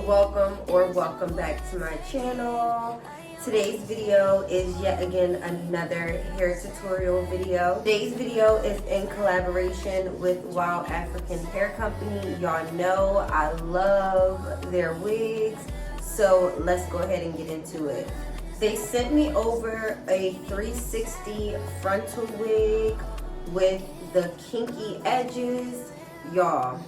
welcome back to my channel. Today's video is yet again another hair tutorial video. Today's video is in collaboration with WowAfrican Hair Company. Y'all know I love their wigs, so let's go ahead and get into it. They sent me over a 360 frontal wig with the kinky edges. Y'all,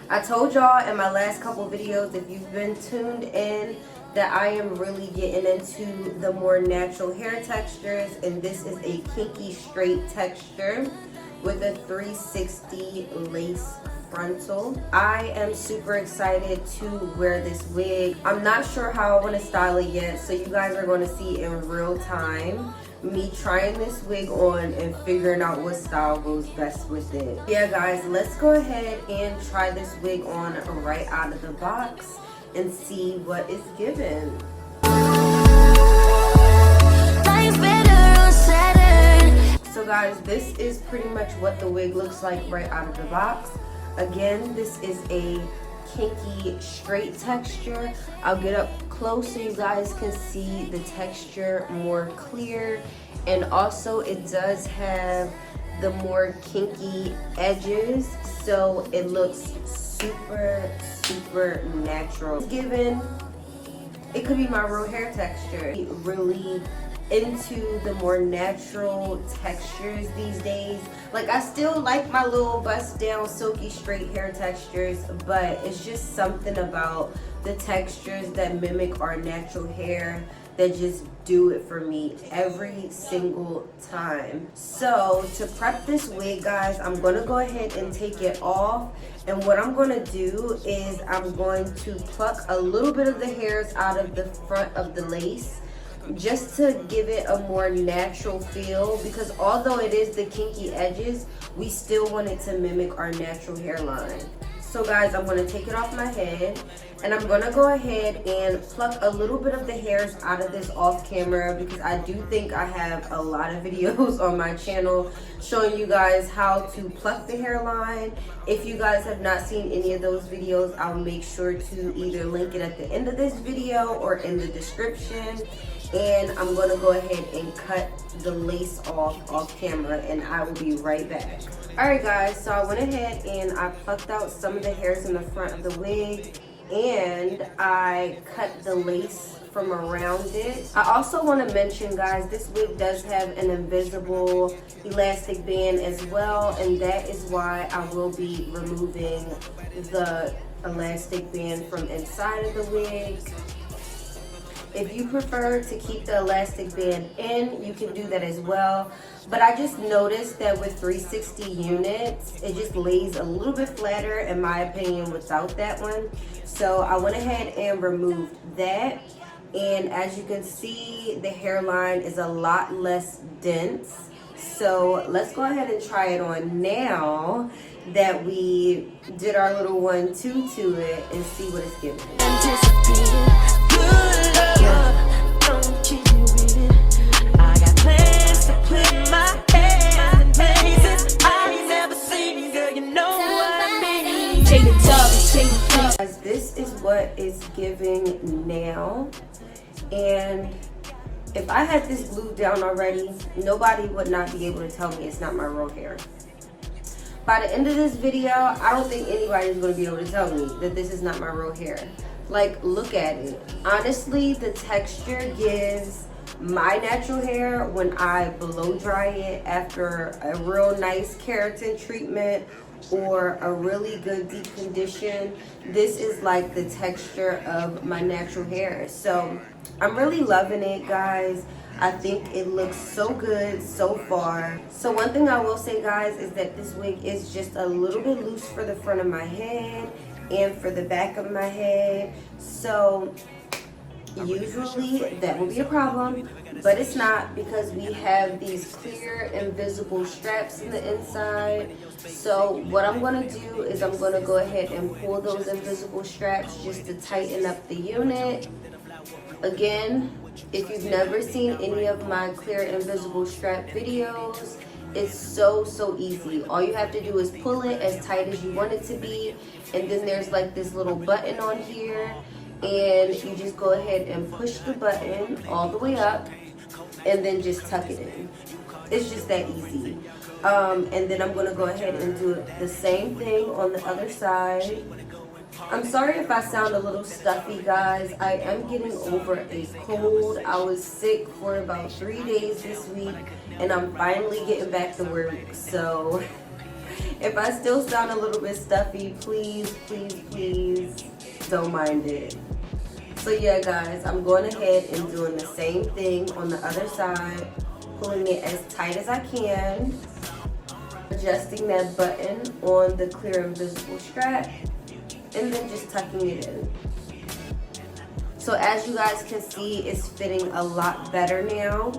I told y'all in my last couple videos, if you've been tuned in, that I am really getting into the more natural hair textures, and this is a kinky straight texture with a 360 lace frontal. I am super excited to wear this wig. I'm not sure how I want to style it yet, so you guys are going to see in real time me trying this wig on and figuring out what style goes best with it. Yeah guys, let's go ahead and try this wig on right out of the box and see what it's given. So guys, this is pretty much what the wig looks like right out of the box. Again, this is a kinky straight texture. I'll get up close so you guys can see the texture more clear, and also it does have the more kinky edges, so it looks super natural. Given it could be my real hair texture. Really into the more natural textures these days. Like, I still like my little bust down silky straight hair textures, but it's just something about the textures that mimic our natural hair that just do it for me every single time. So to prep this wig, guys, I'm gonna go ahead and take it off, and what I'm gonna do is I'm going to pluck a little bit of the hairs out of the front of the lace, just to give it a more natural feel, because although it is the kinky edges, we still want it to mimic our natural hairline. So guys, I'm going to take it off my head, and I'm going to go ahead and pluck a little bit of the hairs out of this off camera, because I do think I have a lot of videos on my channel showing you guys how to pluck the hairline. If you guys have not seen any of those videos, I'll make sure to either link it at the end of this video or in the description. And I'm going to go ahead and cut the lace off camera, and I will be right back. Alright guys, so I went ahead and I plucked out some of the hairs in the front of the wig, and I cut the lace from around it. I also want to mention, guys, this wig does have an invisible elastic band as well, and that is why I will be removing the elastic band from inside of the wig. If you prefer to keep the elastic band in, you can do that as well. But I just noticed that with 360 units, it just lays a little bit flatter, in my opinion, without that one. So I went ahead and removed that. And as you can see, the hairline is a lot less dense. So let's go ahead and try it on now that we did our little 1-2 to it, and see what it's giving. This is what it's giving now, and if I had this glued down already, nobody would not be able to tell me it's not my real hair. By the end of this video, I don't think anybody is going to be able to tell me that this is not my real hair. Like, look at it. Honestly, the texture gives my natural hair when I blow dry it after a real nice keratin treatment or a really good deep condition. This is like the texture of my natural hair. So I'm really loving it, guys. I think it looks so good so far. So one thing I will say, guys, is that this wig is just a little bit loose for the front of my head and for the back of my head. So usually that will be a problem, but it's not, because we have these clear invisible straps in the inside. So what I'm going to do is I'm going to go ahead and pull those invisible straps just to tighten up the unit. Again, if you've never seen any of my clear invisible strap videos, It's so easy. All you have to do is pull it as tight as you want it to be, and then there's like this little button on here, and you just go ahead and push the button all the way up and then just tuck it in. It's just that easy. And then I'm going to go ahead and do the same thing on the other side. I'm sorry if I sound a little stuffy, guys. I am getting over a cold. I was sick for about 3 days this week, and I'm finally getting back to work. So if I still sound a little bit stuffy, please don't mind it. So yeah, guys, I'm going ahead and doing the same thing on the other side, pulling it as tight as I can, adjusting that button on the clear invisible strap, and then just tucking it in. So as you guys can see, it's fitting a lot better now.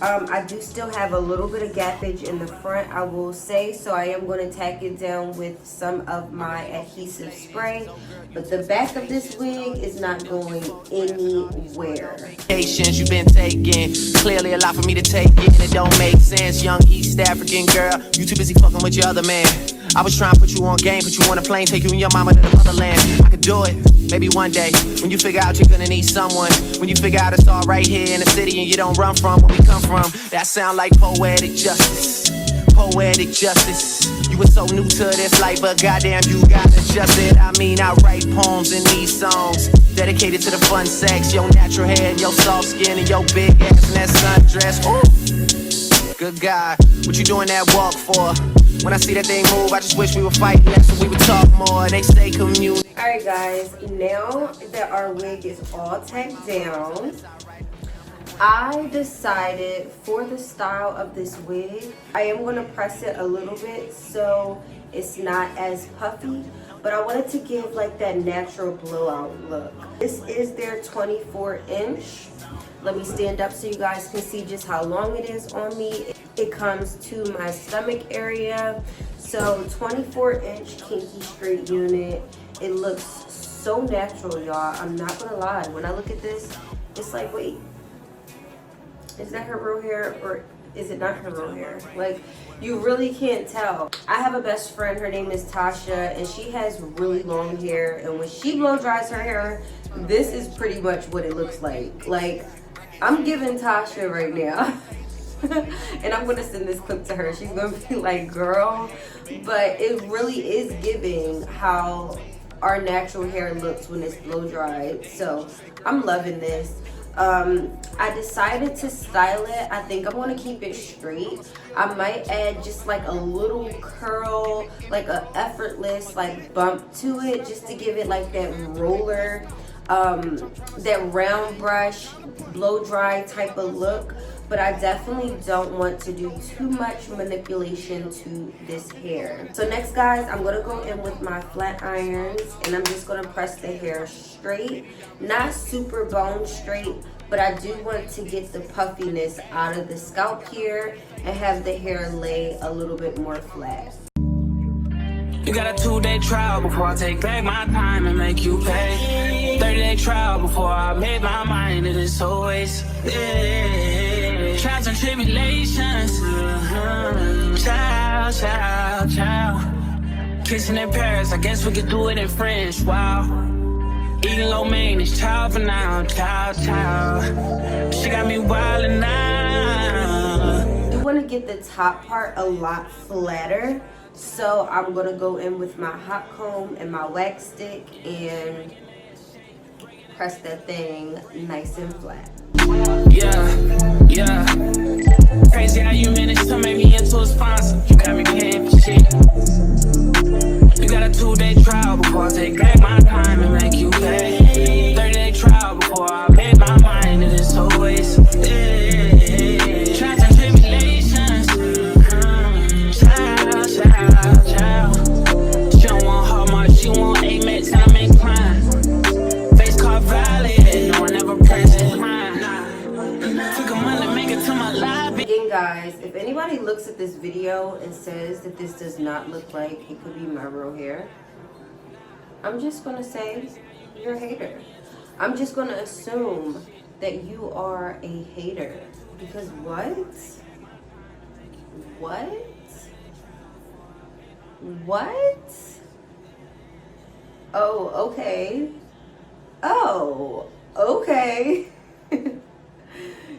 I do still have a little bit of gappage in the front, I will say, so I am going to tack it down with some of my adhesive spray. But the back of this wig is not going anywhere. Patience you've been taking, clearly a lot for me to take in. It don't make sense, young East African girl. You too busy fucking with your other man. I was trying to put you on game, put you on a plane, take you and your mama to the motherland. I could do it, maybe one day, when you figure out you're gonna need someone. When you figure out it's all right here in the city and you don't run from where we come from. That sound like poetic justice, poetic justice. You were so new to this life, but goddamn you got adjusted. I mean, I write poems in these songs, dedicated to the fun sex, your natural hair and your soft skin and your big ass and that sundress. Ooh, good God, what you doing that walk for? When I see that thing move, I just wish we were fighting less so we would talk more. They stay commune. Alright guys, now that our wig is all tacked down, I decided for the style of this wig, I am going to press it a little bit so it's not as puffy, but I wanted to give like that natural blowout look. This is their 24-inch. Let me stand up so you guys can see just how long it is on me. It comes to my stomach area. So 24-inch kinky straight unit. It looks so natural, y'all. I'm not gonna lie. When I look at this, it's like, wait, is that her real hair or is it not her real hair? Like, you really can't tell. I have a best friend, her name is Tasha, and she has really long hair, and when she blow dries her hair, this is pretty much what it looks like. Like, I'm giving Tasha right now. And I'm gonna send this clip to her. She's gonna be like, girl, but it really is giving how our natural hair looks when it's blow dried. So I'm loving this. I decided to style it. I think I'm gonna keep it straight. I might add just like a little curl, like a effortless like bump to it, just to give it like that roller, that round brush blow dry type of look. But I definitely don't want to do too much manipulation to this hair. So next, guys, I'm gonna go in with my flat irons and I'm just gonna press the hair straight, not super bone straight, but I do want to get the puffiness out of the scalp here and have the hair lay a little bit more flat. You got a 2-day trial before I take back my time and make you pay. 30-day trial before I made my mind. It is always trials and tribulations. Child, child, child. Kissing in Paris, I guess we could do it in French. Wow. Eating lo mein is child for now. Child, child. She got me wildin' now. You want to get the top part a lot flatter. So I'm gonna go in with my hot comb and my wax stick and press that thing nice and flat. Yeah, yeah. Crazy how you managed to make me into a sponsor. You got me paying for shit. You got a 2-day trial before I take back my time and make you pay. 30-day trial before I made my mind. It is always trials and tribulations. Child, child. She don't want her much, she want Amex and I'm inclined. Face card valid, no one ever presses mine. Took a month to make it to my lobby. Again, guys, if anybody looks at this video and says that this does not look like it could be my real hair, I'm just gonna say you're a hater. I'm just gonna assume that you are a hater. Because what? What? What? Oh, okay. Oh, okay.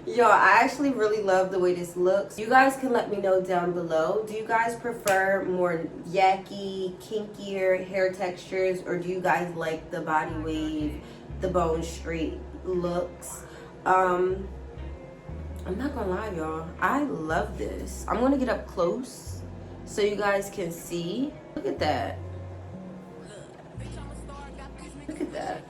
Y'all, I actually really love the way this looks. You guys can let me know down below. Do you guys prefer more yucky, kinkier hair textures, or do you guys like the body wave, the bone straight looks? I'm not gonna lie, y'all. I love this. I'm gonna get up close so you guys can see. Look at that. Look at that.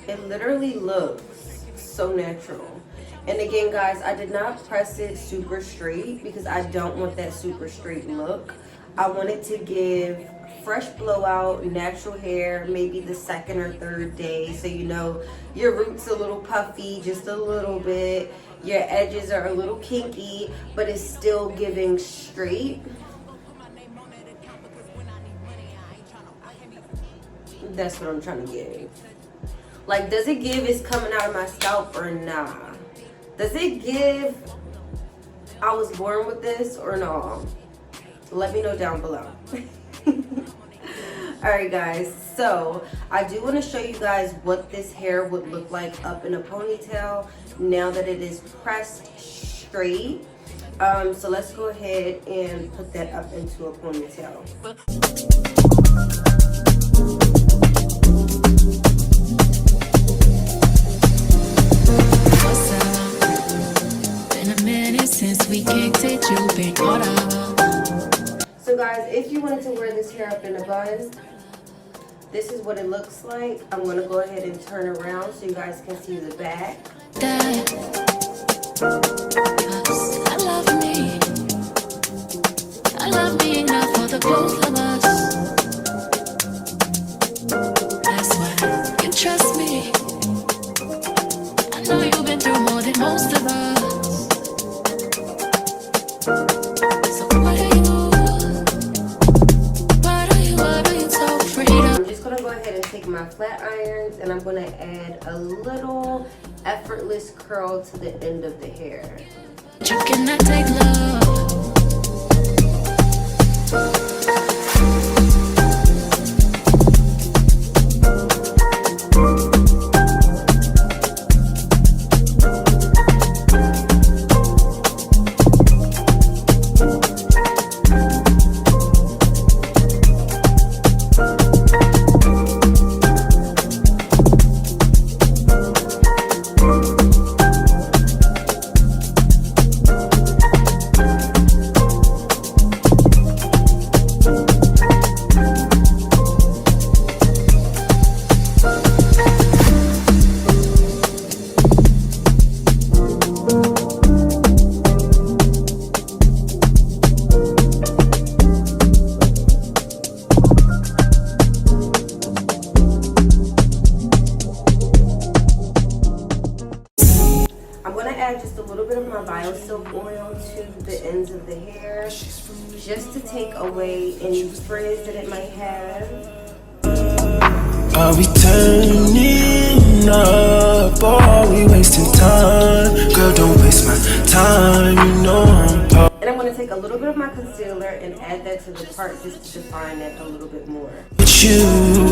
It literally looks so natural. And again, guys, I did not press it super straight because I don't want that super straight look. I want it to give fresh blowout, natural hair, maybe the second or third day. So you know your roots a little puffy, just a little bit. Your edges are a little kinky, but it's still giving straight. That's what I'm trying to give. Like, does it give it's coming out of my scalp or nah? Does it give I was born with this or no? Let me know down below. Alright guys, so I do want to show you guys what this hair would look like up in a ponytail now that it is pressed straight. So let's go ahead and put that up into a ponytail. Since we kicked it, you've been caught up. So guys, if you wanted to wear this hair up in a bun, this is what it looks like. I'm gonna go ahead and turn around so you guys can see the back. I love me enough for the both of us. That's why you trust me. I know you've been through more than most of us. My flat irons, and I'm going to add a little effortless curl to the end of the hair. You cannot take love. Silk oil to the ends of the hair just to take away any frizz that it might have. Are we turning up or are we wasting time? Girl, don't waste my time, you know I'm and I'm going to take a little bit of my concealer and add that to the part just to define it a little bit more. With you,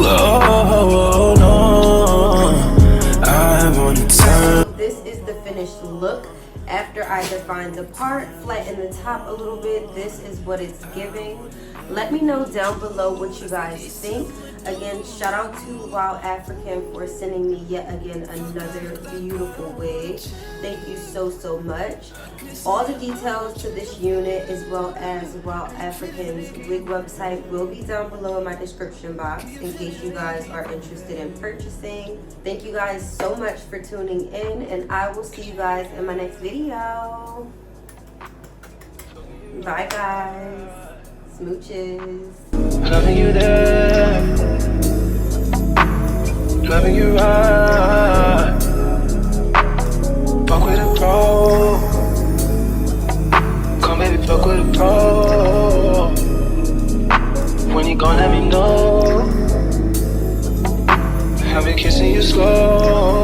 oh no, I want to turn. This is the finished look. After I define the part, flatten the top a little bit, this is what it's giving. Let me know down below what you guys think. Again, shout out to WowAfrican for sending me yet again another beautiful wig. Thank you so, so much. All the details to this unit as well as WowAfrican's wig website will be down below in my description box in case you guys are interested in purchasing. Thank you guys so much for tuning in, and I will see you guys in my next video. Bye guys. Smooches. Loving you there, loving you right. Fuck with a pro, come baby, fuck with a pro. When you gon' let me know, I've been kissing you slow.